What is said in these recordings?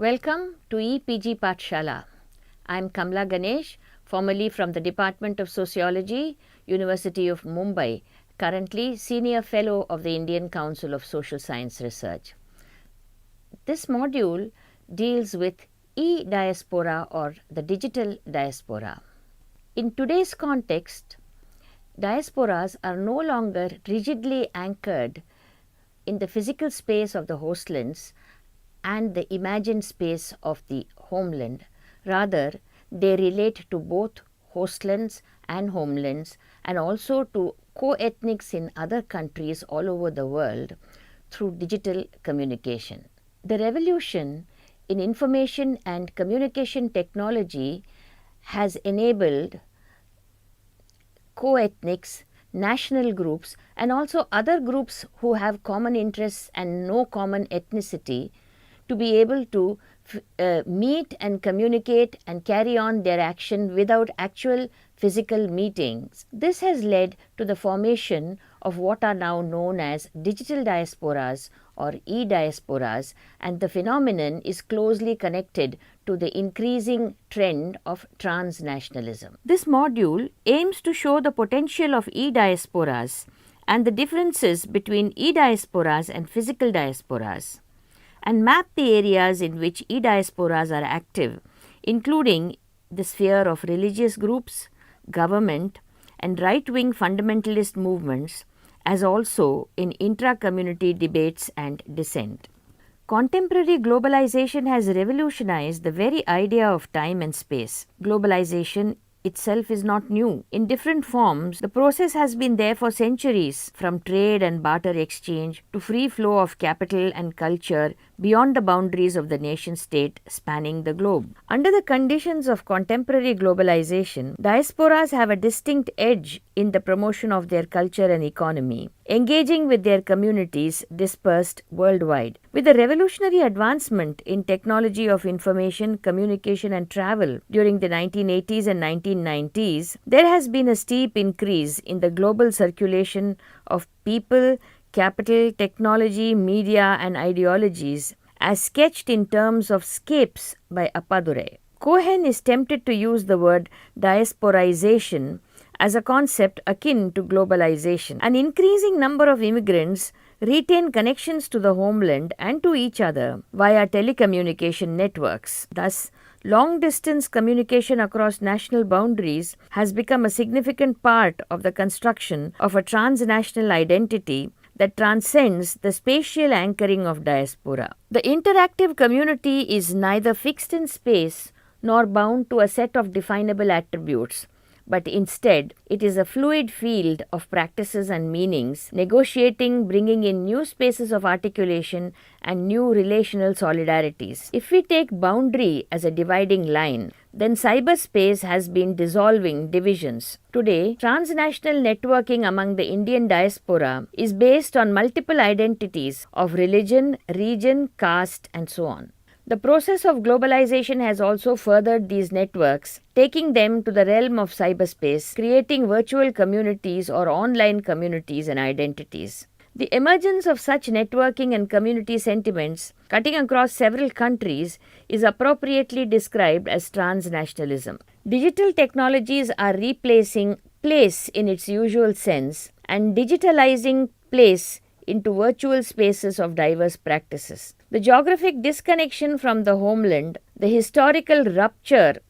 Welcome to EPG Pathshala. I am Kamla Ganesh, formerly from the Department of Sociology, University of Mumbai, currently Senior Fellow of the Indian Council of Social Science Research. This module deals with E-Diaspora or the digital diaspora. In today's context, diasporas are no longer rigidly anchored in the physical space of the hostlands and the imagined space of the homeland. Rather, they relate to both hostlands and homelands and also to co-ethnics in other countries all over the world through digital communication. The revolution in information and communication technology has enabled co-ethnics, national groups, and also other groups who have common interests and no common ethnicity to be able to meet and communicate and carry on their action without actual physical meetings. This has led to the formation of what are now known as digital diasporas or e-diasporas, and the phenomenon is closely connected to the increasing trend of transnationalism. This module aims to show the potential of e-diasporas and the differences between e-diasporas and physical diasporas, and map the areas in which e-diasporas are active, including the sphere of religious groups, government, and right-wing fundamentalist movements, as also in intra-community debates and dissent. Contemporary globalization has revolutionized the very idea of time and space. Globalization itself is not new. In different forms, the process has been there for centuries, from trade and barter exchange to free flow of capital and culture beyond the boundaries of the nation-state spanning the globe. Under the conditions of contemporary globalization, diasporas have a distinct edge in the promotion of their culture and economy, engaging with their communities dispersed worldwide. With the revolutionary advancement in technology of information, communication and travel during the 1980s and 1990s, there has been a steep increase in the global circulation of people, capital, technology, media and ideologies as sketched in terms of scapes by Appadurai. Cohen is tempted to use the word diasporization as a concept akin to globalization. An increasing number of immigrants retain connections to the homeland and to each other via telecommunication networks. Thus, long-distance communication across national boundaries has become a significant part of the construction of a transnational identity that transcends the spatial anchoring of diaspora. The interactive community is neither fixed in space nor bound to a set of definable attributes, but instead it is a fluid field of practices and meanings, negotiating, bringing in new spaces of articulation and new relational solidarities. If we take boundary as a dividing line, then cyberspace has been dissolving divisions. Today, transnational networking among the Indian diaspora is based on multiple identities of religion, region, caste, and so on. The process of globalization has also furthered these networks, taking them to the realm of cyberspace, creating virtual communities or online communities and identities. The emergence of such networking and community sentiments, cutting across several countries, is appropriately described as transnationalism. Digital technologies are replacing place in its usual sense and digitalizing place into virtual spaces of diverse practices. The geographic disconnection from the homeland, the historic rupture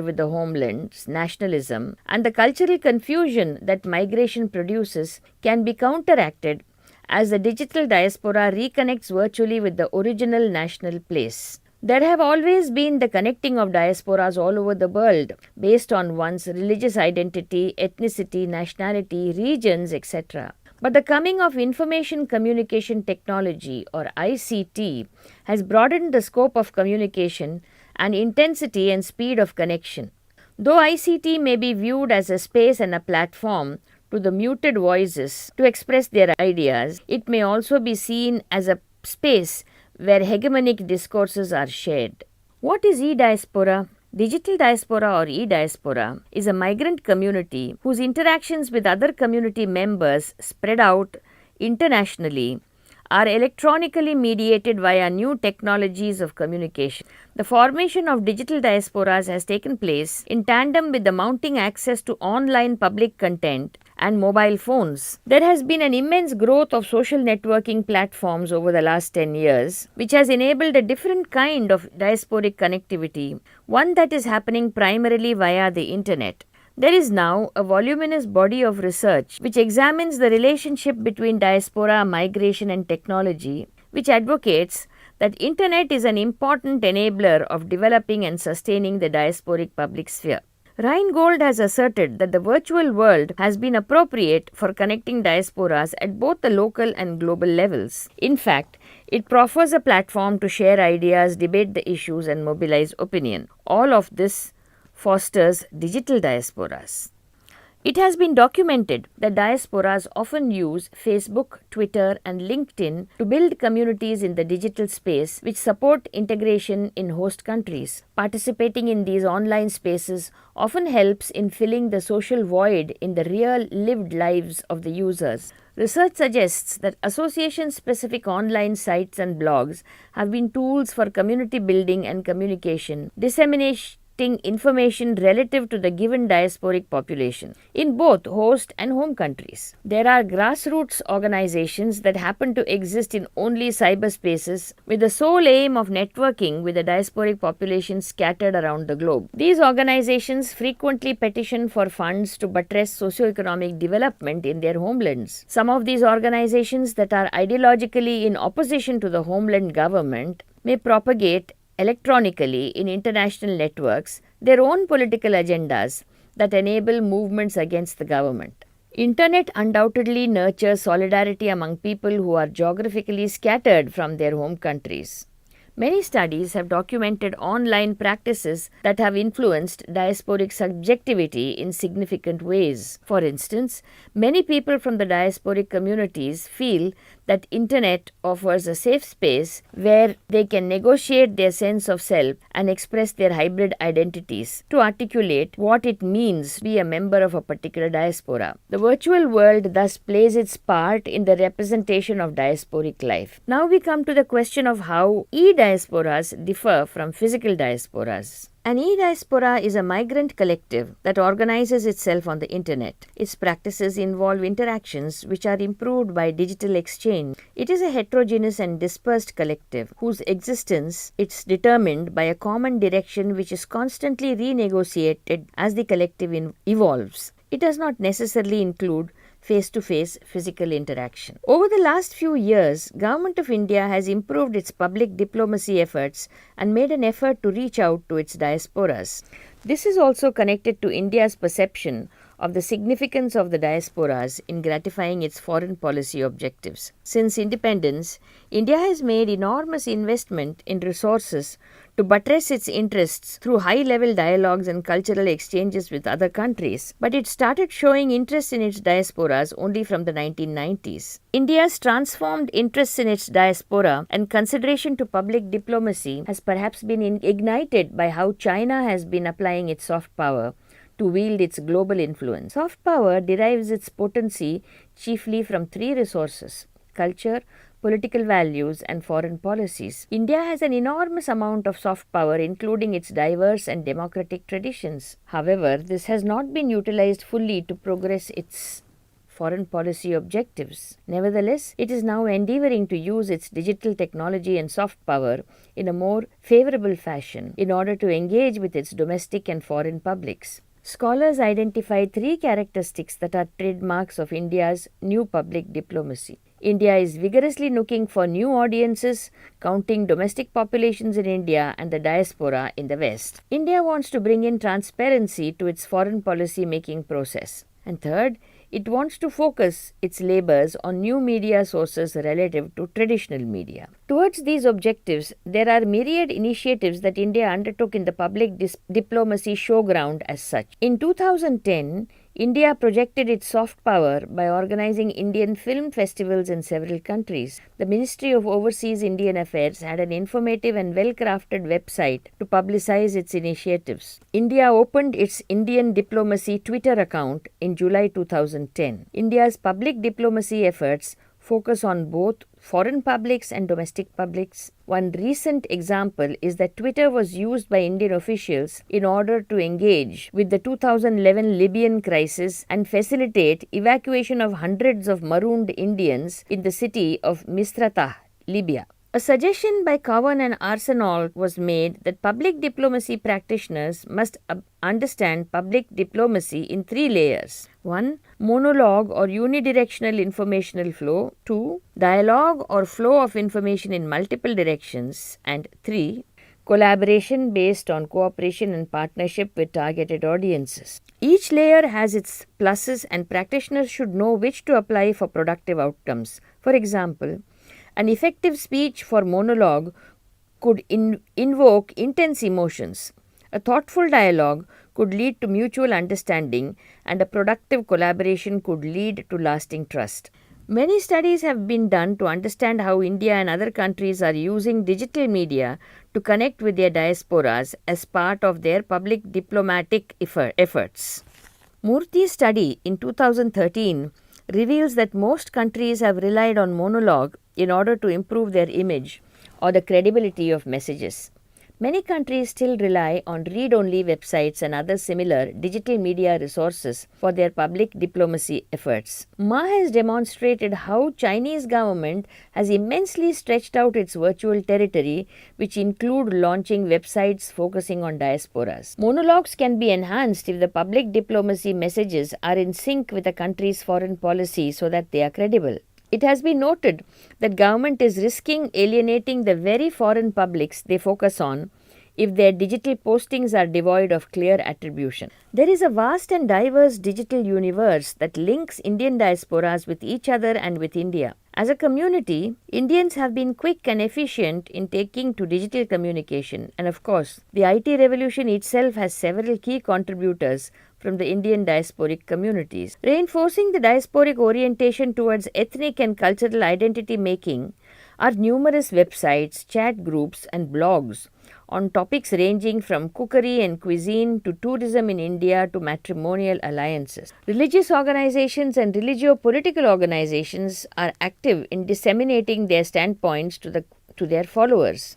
with the homeland's nationalism, and the cultural confusion that migration produces can be counteracted as the digital diaspora reconnects virtually with the original national place. There have always been the connecting of diasporas all over the world based on one's religious identity, ethnicity, nationality, regions, etc. But the coming of information communication technology or ICT has broadened the scope of communication and intensity and speed of connection. Though ICT may be viewed as a space and a platform to the muted voices to express their ideas, it may also be seen as a space where hegemonic discourses are shared. What is e-diaspora? Digital diaspora or e-diaspora is a migrant community whose interactions with other community members spread out internationally are electronically mediated via new technologies of communication. The formation of digital diasporas has taken place in tandem with the mounting access to online public content and mobile phones. There has been an immense growth of social networking platforms over the last 10 years, which has enabled a different kind of diasporic connectivity, one that is happening primarily via the internet. There is now a voluminous body of research which examines the relationship between diaspora, migration and technology, which advocates that internet is an important enabler of developing and sustaining the diasporic public sphere. Reingold has asserted that the virtual world has been appropriate for connecting diasporas at both the local and global levels. In fact, it proffers a platform to share ideas, debate the issues and mobilize opinion. All of this fosters digital diasporas. It has been documented that diasporas often use Facebook, Twitter, and LinkedIn to build communities in the digital space which support integration in host countries. Participating in these online spaces often helps in filling the social void in the real lived lives of the users. Research suggests that association-specific online sites and blogs have been tools for community building and communication, dissemination information relative to the given diasporic population in both host and home countries. There are grassroots organizations that happen to exist in only cyberspaces with the sole aim of networking with the diasporic population scattered around the globe. These organizations frequently petition for funds to buttress socio-economic development in their homelands. Some of these organizations that are ideologically in opposition to the homeland government may propagate electronically in international networks their own political agendas that enable movements against the government. Internet undoubtedly nurtures solidarity among people who are geographically scattered from their home countries. Many studies have documented online practices that have influenced diasporic subjectivity in significant ways. For instance, many people from the diasporic communities feel that internet offers a safe space where they can negotiate their sense of self and express their hybrid identities to articulate what it means to be a member of a particular diaspora. The virtual world thus plays its part in the representation of diasporic life. Now we come to the question of how E-Diasporas differ from physical diasporas. An E-Diaspora is a migrant collective that organizes itself on the internet. Its practices involve interactions which are improved by digital exchange. It is a heterogeneous and dispersed collective whose existence is determined by a common direction which is constantly renegotiated as the collective evolves. It does not necessarily include face-to-face physical interaction. Over the last few years, Government of India has improved its public diplomacy efforts and made an effort to reach out to its diasporas. This is also connected to India's perception of the significance of the diasporas in gratifying its foreign policy objectives. Since independence, India has made enormous investment in resources to buttress its interests through high-level dialogues and cultural exchanges with other countries, but it started showing interest in its diasporas only from the 1990s. India's transformed interest in its diaspora and consideration to public diplomacy has perhaps been ignited by how China has been applying its soft power to wield its global influence. Soft power derives its potency chiefly from three resources: culture, political values, and foreign policies. India has an enormous amount of soft power, including its diverse and democratic traditions. However, this has not been utilized fully to progress its foreign policy objectives. Nevertheless, it is now endeavoring to use its digital technology and soft power in a more favorable fashion in order to engage with its domestic and foreign publics. Scholars identify three characteristics that are trademarks of India's new public diplomacy. India is vigorously looking for new audiences, counting domestic populations in India and the diaspora in the West. India wants to bring in transparency to its foreign policy making process. And third, it wants to focus its labors on new media sources relative to traditional media. Towards these objectives, there are myriad initiatives that India undertook in the public diplomacy showground as such. In 2010, India projected its soft power by organizing Indian film festivals in several countries. The Ministry of Overseas Indian Affairs had an informative and well-crafted website to publicize its initiatives. India opened its Indian Diplomacy Twitter account in July 2010. India's public diplomacy efforts focus on both foreign publics and domestic publics. One recent example is that Twitter was used by Indian officials in order to engage with the 2011 Libyan crisis and facilitate evacuation of hundreds of marooned Indians in the city of Misrata, Libya. A suggestion by Cowan and Arsenault was made that public diplomacy practitioners must understand public diplomacy in 3 layers. 1. Monologue or unidirectional informational flow. 2. Dialogue or flow of information in multiple directions. And 3. Collaboration based on cooperation and partnership with targeted audiences. Each layer has its pluses, and practitioners should know which to apply for productive outcomes. For example, an effective speech for monologue could invoke intense emotions. A thoughtful dialogue could lead to mutual understanding, and a productive collaboration could lead to lasting trust. Many studies have been done to understand how India and other countries are using digital media to connect with their diasporas as part of their public diplomatic efforts. Murthy's study in 2013 reveals that most countries have relied on monologue in order to improve their image or the credibility of messages. Many countries still rely on read-only websites and other similar digital media resources for their public diplomacy efforts. Ma has demonstrated how Chinese government has immensely stretched out its virtual territory, which include launching websites focusing on diasporas. Monologues can be enhanced if the public diplomacy messages are in sync with a country's foreign policy so that they are credible. It has been noted that government is risking alienating the very foreign publics they focus on if their digital postings are devoid of clear attribution. There is a vast and diverse digital universe that links Indian diasporas with each other and with India. As a community, Indians have been quick and efficient in taking to digital communication, and of course, the IT revolution itself has several key contributors from the Indian diasporic communities. Reinforcing the diasporic orientation towards ethnic and cultural identity making are numerous websites, chat groups, and blogs on topics ranging from cookery and cuisine to tourism in India to matrimonial alliances. Religious organizations and religio-political organizations are active in disseminating their standpoints to their followers.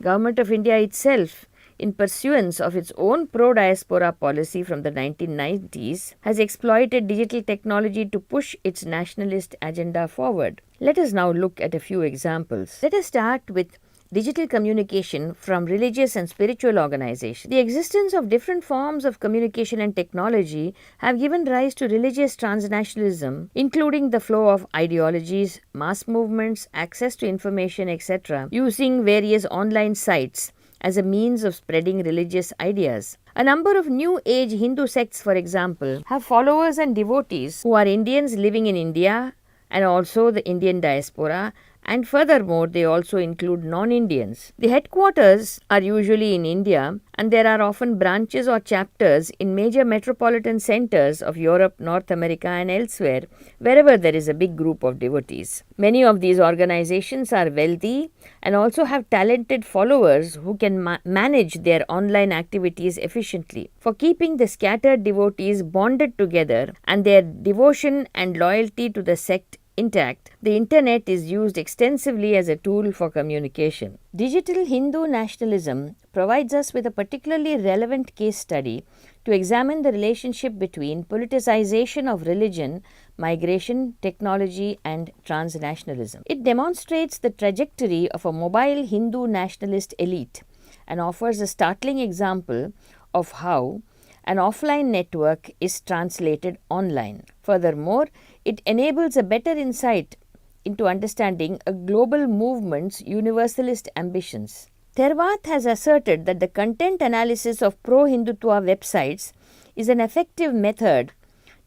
Government of India itself, in pursuance of its own pro-diaspora policy from the 1990s, has exploited digital technology to push its nationalist agenda forward. Let us now look at a few examples. Let us start with digital communication from religious and spiritual organizations. The existence of different forms of communication and technology have given rise to religious transnationalism, including the flow of ideologies, mass movements, access to information, etc., using various online sites as a means of spreading religious ideas. A number of New Age Hindu sects, for example, have followers and devotees who are Indians living in India and also the Indian diaspora, and furthermore, they also include non-Indians. The headquarters are usually in India, and there are often branches or chapters in major metropolitan centers of Europe, North America, and elsewhere, wherever there is a big group of devotees. Many of these organizations are wealthy and also have talented followers who can manage their online activities efficiently. For keeping the scattered devotees bonded together and their devotion and loyalty to the sect intact, the internet is used extensively as a tool for communication. Digital Hindu nationalism provides us with a particularly relevant case study to examine the relationship between politicization of religion, migration, technology, and transnationalism. It demonstrates the trajectory of a mobile Hindu nationalist elite and offers a startling example of how an offline network is translated online. Furthermore, it enables a better insight into understanding a global movement's universalist ambitions. Therwath has asserted that the content analysis of pro-Hindutva websites is an effective method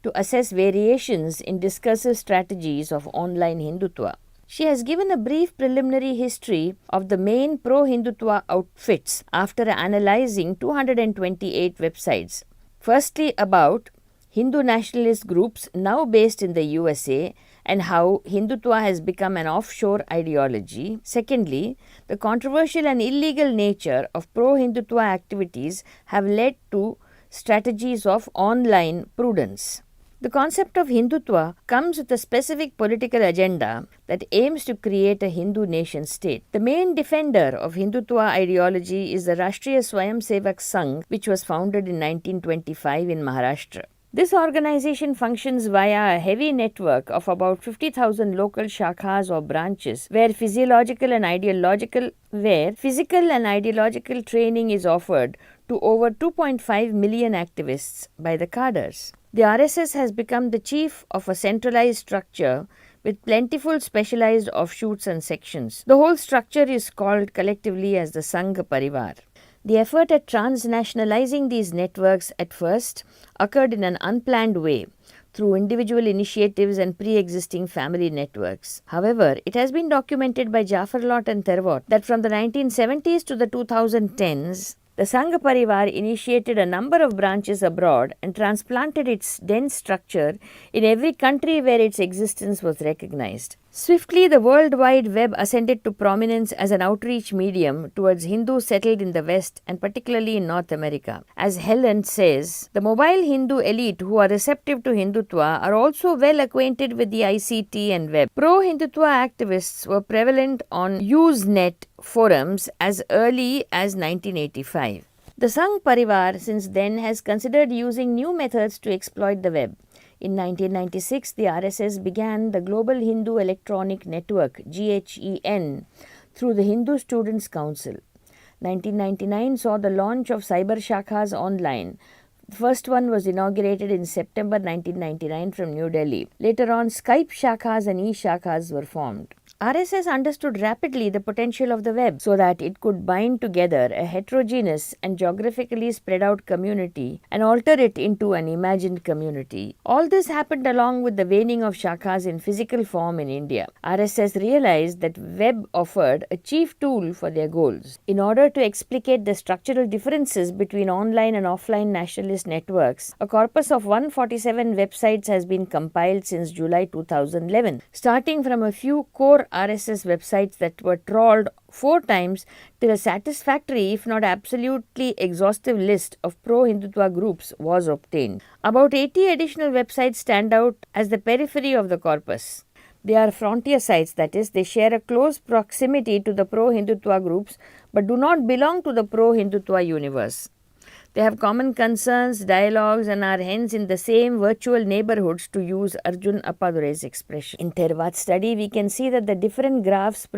to assess variations in discursive strategies of online Hindutva. She has given a brief preliminary history of the main pro-Hindutva outfits after analyzing 228 websites. Firstly, about Hindu nationalist groups now based in the USA and how Hindutva has become an offshore ideology. Secondly, the controversial and illegal nature of pro-Hindutva activities have led to strategies of online prudence. The concept of Hindutva comes with a specific political agenda that aims to create a Hindu nation state. The main defender of Hindutva ideology is the Rashtriya Swayamsevak Sangh, which was founded in 1925 in Maharashtra. This organization functions via a heavy network of about 50,000 local shakhas or branches where physical and ideological training is offered to over 2.5 million activists by the cadres. The RSS has become the chief of a centralized structure with plentiful specialized offshoots and sections. The whole structure is called collectively as the Sangh Parivar. The effort at transnationalizing these networks at first occurred in an unplanned way through individual initiatives and pre-existing family networks. However, it has been documented by Jaffarlot and Therwot that from the 1970s to the 2010s, the Sangh Parivar initiated a number of branches abroad and transplanted its dense structure in every country where its existence was recognized. Swiftly, the World Wide Web ascended to prominence as an outreach medium towards Hindus settled in the West and particularly in North America. As Helen says, the mobile Hindu elite who are receptive to Hindutva are also well acquainted with the ICT and web. Pro-Hindutva activists were prevalent on Usenet forums as early as 1985. The Sangh Parivar since then has considered using new methods to exploit the web. In 1996, the RSS began the Global Hindu Electronic Network (GHEN) through the Hindu Students' Council. 1999 saw the launch of Cyber Shakhas online. The first one was inaugurated in September 1999 from New Delhi. Later on, Skype Shakhas and E-Shakhas were formed. RSS understood rapidly the potential of the web so that it could bind together a heterogeneous and geographically spread out community and alter it into an imagined community. All this happened along with the waning of shakhas in physical form in India. RSS realized that web offered a chief tool for their goals. In order to explicate the structural differences between online and offline nationalist networks, a corpus of 147 websites has been compiled since July 2011, starting from a few core RSS websites that were trawled 4 times till a satisfactory, if not absolutely exhaustive list of pro-Hindutva groups was obtained. About 80 additional websites stand out as the periphery of the corpus. They are frontier sites, that is, they share a close proximity to the pro-Hindutva groups but do not belong to the pro-Hindutva universe. They have common concerns, dialogues, and are hence in the same virtual neighborhoods, to use Arjun Appadurei's expression. In Therwat's study, we can see that the different graphs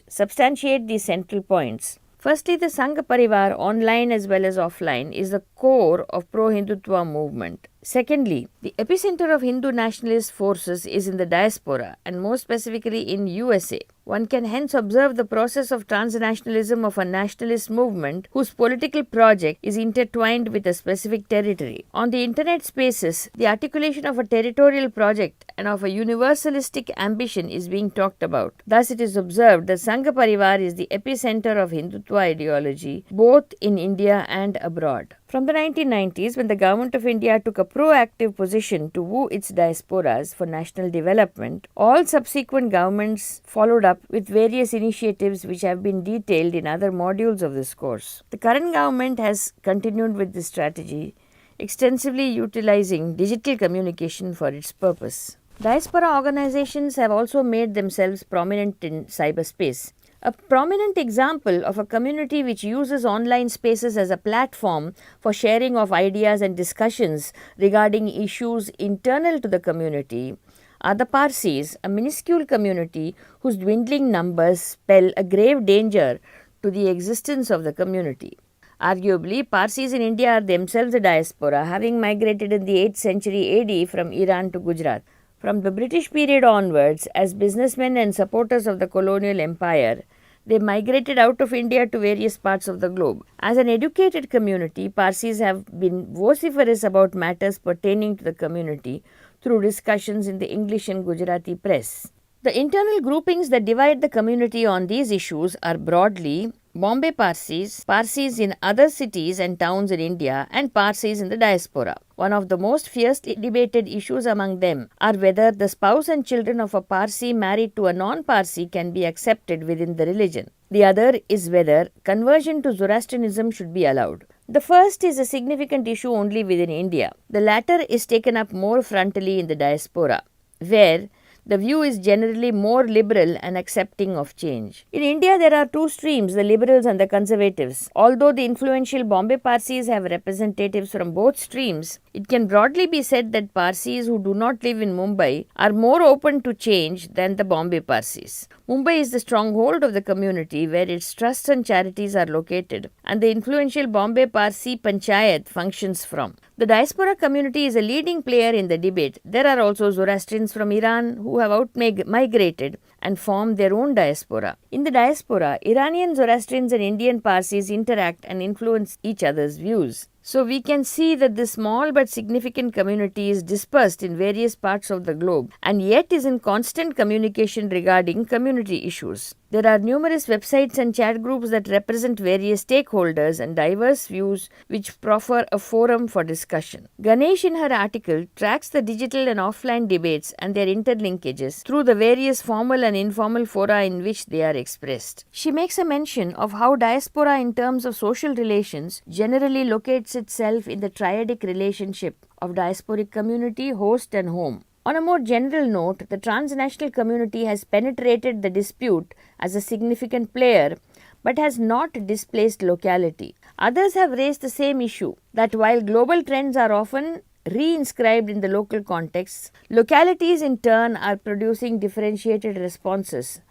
substantiate the central points. Firstly, the Sangh Parivar, online as well as offline, is the core of pro-Hindutva movement. Secondly, the epicenter of Hindu nationalist forces is in the diaspora, and more specifically in USA. One can hence observe the process of transnationalism of a nationalist movement whose political project is intertwined with a specific territory. On the internet spaces, the articulation of a territorial project and of a universalistic ambition is being talked about. Thus, it is observed that Sangh Parivar is the epicenter of Hindutva ideology, both in India and abroad. From the 1990s, when the Government of India took a proactive position to woo its diasporas for national development, all subsequent governments followed up with various initiatives which have been detailed in other modules of this course. The current government has continued with this strategy, extensively utilizing digital communication for its purpose. Diaspora organizations have also made themselves prominent in cyberspace. A prominent example of a community which uses online spaces as a platform for sharing of ideas and discussions regarding issues internal to the community are the Parsis, a minuscule community whose dwindling numbers spell a grave danger to the existence of the community. Arguably, Parsis in India are themselves a diaspora, having migrated in the 8th century AD from Iran to Gujarat. From the British period onwards, as businessmen and supporters of the colonial empire, they migrated out of India to various parts of the globe. As an educated community, Parsis have been vociferous about matters pertaining to the community through discussions in the English and Gujarati press. The internal groupings that divide the community on these issues are broadly Bombay Parsis, Parsis in other cities and towns in India, and Parsis in the diaspora. One of the most fiercely debated issues among them are whether the spouse and children of a Parsi married to a non-Parsi can be accepted within the religion. The other is whether conversion to Zoroastrianism should be allowed. The first is a significant issue only within India. The latter is taken up more frontally in the diaspora, where the view is generally more liberal and accepting of change. In India, there are two streams, the liberals and the conservatives. Although the influential Bombay Parsis have representatives from both streams, it can broadly be said that Parsis who do not live in Mumbai are more open to change than the Bombay Parsis. Mumbai is the stronghold of the community where its trusts and charities are located, and the influential Bombay Parsi Panchayat functions from. The diaspora community is a leading player in the debate. There are also Zoroastrians from Iran who have out-migrated and formed their own diaspora. In the diaspora, Iranian Zoroastrians and Indian Parsis interact and influence each other's views. So we can see that this small but significant community is dispersed in various parts of the globe and yet is in constant communication regarding community issues. There are numerous websites and chat groups that represent various stakeholders and diverse views which proffer a forum for discussion. Ganesh in her article tracks the digital and offline debates and their interlinkages through the various formal and informal fora in which they are expressed. She makes a mention of how diaspora in terms of social relations generally locates itself in the triadic relationship of diasporic community, host and home. On a more general note, the transnational community has penetrated the dispute as a significant player but has not displaced locality. Others have raised the same issue, that while global trends are often reinscribed in the local contexts, localities in turn are producing differentiated responses,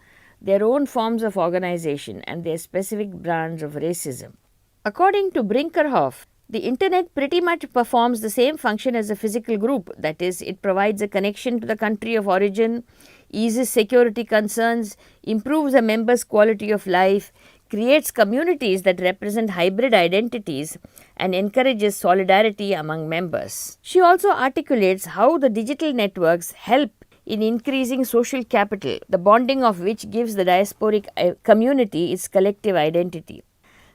their own forms of organization and their specific brands of racism. According to Brinkerhoff, the internet pretty much performs the same function as a physical group, that is, it provides a connection to the country of origin, eases security concerns, improves a member's quality of life, creates communities that represent hybrid identities, and encourages solidarity among members. She also articulates how the digital networks help in increasing social capital, the bonding of which gives the diasporic community its collective identity.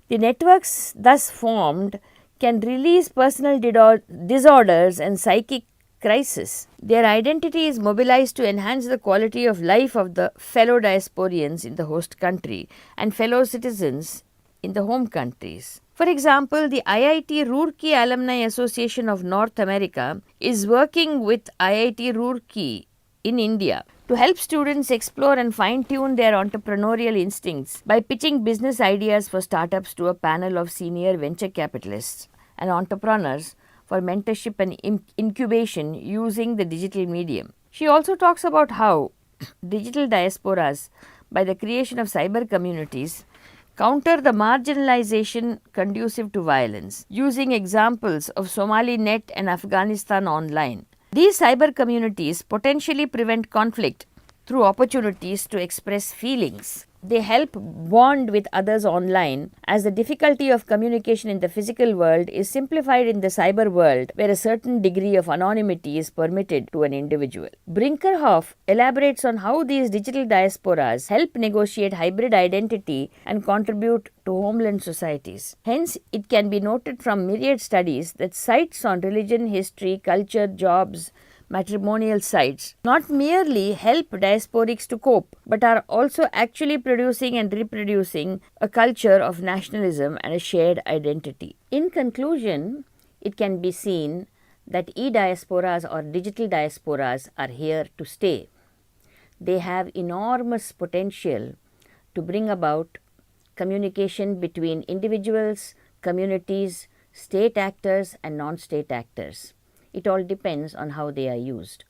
The networks thus formed can release personal disorders and psychic crisis. Their identity is mobilized to enhance the quality of life of the fellow diasporians in the host country and fellow citizens in the home countries. For example, the IIT Roorkee Alumni Association of North America is working with IIT Roorkee in India to help students explore and fine-tune their entrepreneurial instincts by pitching business ideas for startups to a panel of senior venture capitalists and entrepreneurs for mentorship and incubation using the digital medium. She also talks about how digital diasporas, by the creation of cyber communities, counter the marginalization conducive to violence, using examples of Somali Net and Afghanistan Online. These cyber communities potentially prevent conflict through opportunities to express feelings. They help bond with others online, as the difficulty of communication in the physical world is simplified in the cyber world, where a certain degree of anonymity is permitted to an individual. Brinkerhoff elaborates on how these digital diasporas help negotiate hybrid identity and contribute to homeland societies. Hence, it can be noted from myriad studies that sites on religion, history, culture, jobs, matrimonial sites not merely help diasporics to cope, but are also actually producing and reproducing a culture of nationalism and a shared identity. In conclusion, it can be seen that e-diasporas or digital diasporas are here to stay. They have enormous potential to bring about communication between individuals, communities, state actors and non-state actors. It all depends on how they are used.